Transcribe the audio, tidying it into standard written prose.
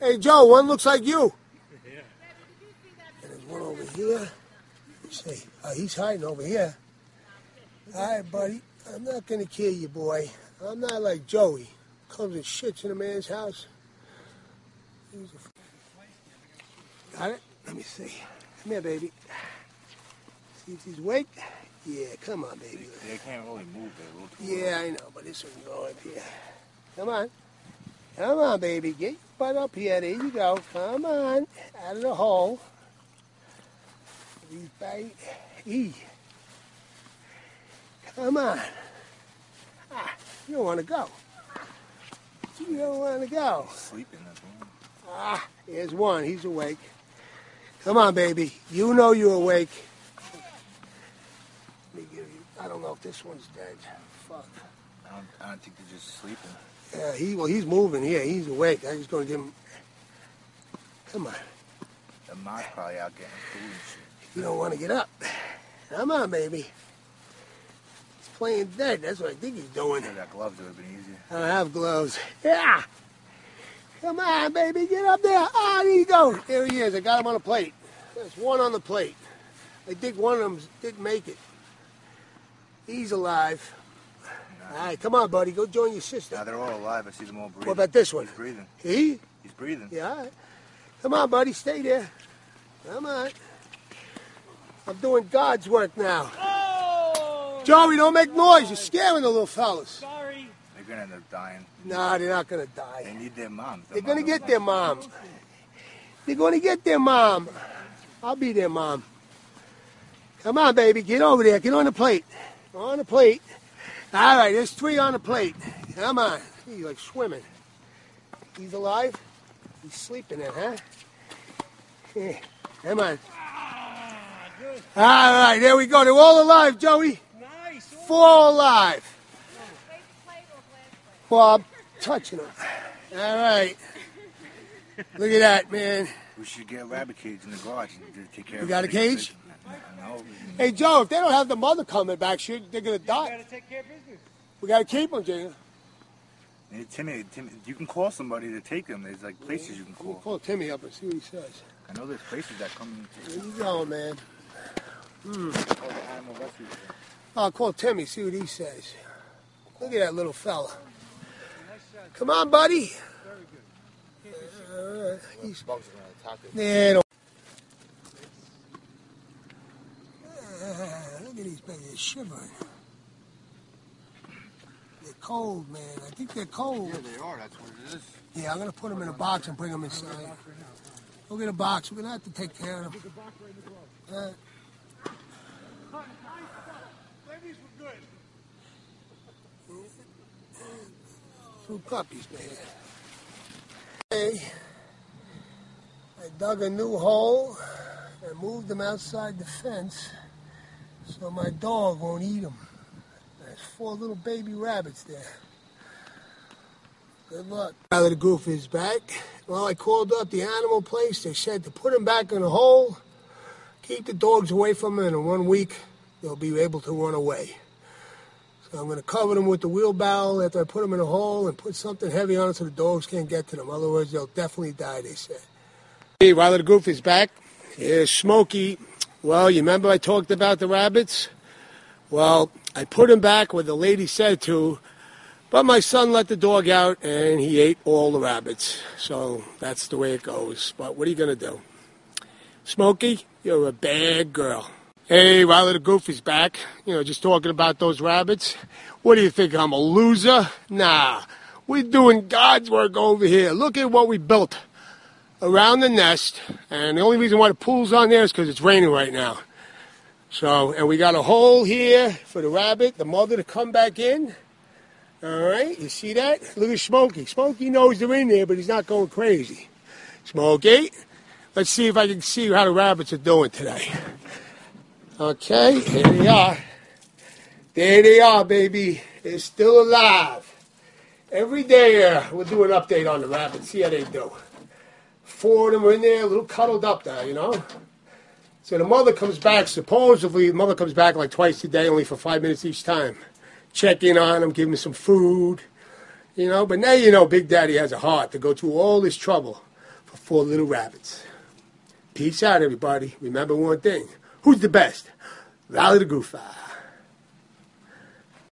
Hey, Joe, one looks like you. Yeah. And there's one over here. Let's see. He's hiding over here. All right, buddy. I'm not going to kill you, boy. I'm not like Joey. Comes and shits in a man's house. Got it? Let me see. Come here, baby. See if he's awake. Yeah, come on, baby. They can't really move. They're a little too Yeah, I know, but this one can go up here. Come on. Come on, baby. Get your butt up here. There you go. Come on. Out of the hole. He's bite. Come on. You don't want to go. You don't want to go. He's sleeping. That's one. Here's one. He's awake. Come on, baby. You know you're awake. Let me give you. I don't know if this one's dead. Fuck. I don't think they're just sleeping. Yeah, he's moving here. He's awake. I'm just going to give him. Come on. The mom's probably out getting food and shit. You don't want to get up. Come on, baby. He's playing dead. That's what I think he's doing. If I got gloves, it would have been easier. I don't have gloves. Yeah. Come on, baby. Get up there. There you go. There he is. I got him on a plate. There's one on the plate. I think one of them didn't make it. He's alive. All right, come on, buddy. Go join your sister. Now they're all alive. I see them all breathing. What about this one? He's breathing. He? He's breathing. Yeah, all right. Come on, buddy. Stay there. Come on. I'm doing God's work now. Oh! Joey, don't make noise. You're scaring the little fellas. Sorry. They're going to end up dying. Nah, they're not going to They die. need their mom. They're going to get their mom. They're going to get their mom. I'll be their mom. Come on, baby. Get over there. Get on the plate. On the plate. All right, there's 3 on the plate. Come on. He's like swimming. He's alive? He's sleeping there, huh? Yeah. Come on. All right, there we go. They're all alive, Joey. Nice. 4 alive. Well, I'm touching them. All right. Look at that, man. We should get a rabbit cage in the garage and take care of it. You got a cage? No. Hey, Joe, if they don't have the mother coming back, they're going to die. Gotta take care of business. We got to keep them, Junior. Hey, Timmy, you can call somebody to take them. There's like places you can We'll call. call Timmy up and see what he says. I know there's places that come Where you going, man? call the animal rescue. I'll call Timmy, see what he says. Look at that little fella. Come on, buddy. Bugs are going to attack it. Yeah, don't. Look at these babies, they're shivering. They're cold, man. I think they're cold. Yeah, they are. That's what it is. Yeah, I'm going to put them in a box and bring them inside. Go get a box. We're going to have to take care of them. Babies were good. 2 puppies, man. Hey, I dug a new hole and moved them outside the fence so my dog won't eat them. There's 4 little baby rabbits there. Good luck. Now the goof is back. Well, I called up the animal place. They said to put him back in the hole, keep the dogs away from him, and in 1 week they'll be able to run away. So I'm going to cover them with the wheelbarrow after I put them in a hole and put something heavy on it so the dogs can't get to them. Otherwise, they'll definitely die, they said. Hey, Riley the Goof is back. Here's Smokey. Well, you remember I talked about the rabbits? Well, I put him back where the lady said to, but my son let the dog out and he ate all the rabbits. So that's the way it goes. But what are you going to do? Smokey, you're a bad girl. Hey, Riley the Goof is back. Just talking about those rabbits. What do you think, I'm a loser? Nah, we're doing God's work over here. Look at what we built around the nest. And the only reason why the pool's on there is because it's raining right now. So, and we got a hole here for the rabbit, the mother to come back in. All right, you see that? Look at Smokey. Smokey knows they're in there, but he's not going crazy. Smokey, let's see if I can see how the rabbits are doing today. Okay, here they are. There they are, baby. They're still alive. Every day we'll do an update on the rabbits, see how they do. 4 of them are in there, a little cuddled up there, So the mother comes back, supposedly, the mother comes back like twice a day, only for 5 minutes each time. Check in on them, give them some food, But now Big Daddy has a heart to go through all this trouble for 4 little rabbits. Peace out, everybody. Remember one thing. Who's the best? Rally the Goof.